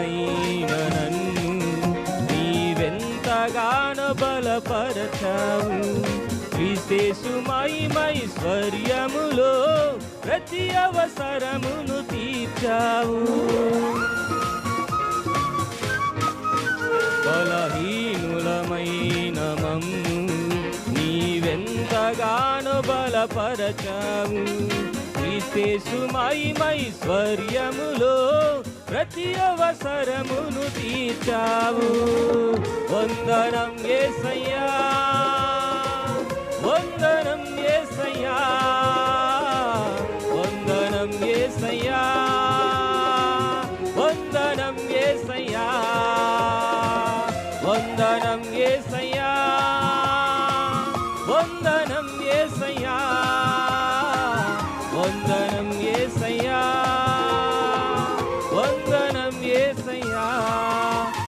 బలహీనుడనైన నన్ను నీవెంతగానో బలపరచావు. క్రీస్తేసు మహిమైశ్వర్యములో ప్రతి అవసరమును తీర్చావు. బలహీనులమైన మమ్ము నీవెంతగానో బలపరచావు. క్రీస్తేసు మహిమైశ్వర్యములో ప్రతి అవసరమును తీర్చావు. వందనం యేసయ్యా, వందనం యేసయ్యా, వందనం యేసయ్యా, వందనం యేసయ్యా, వందనం యేసయ్యా, వందనం యేసయ్యా, వందనం యేసయ్యా, వందనం యేసయ్యా.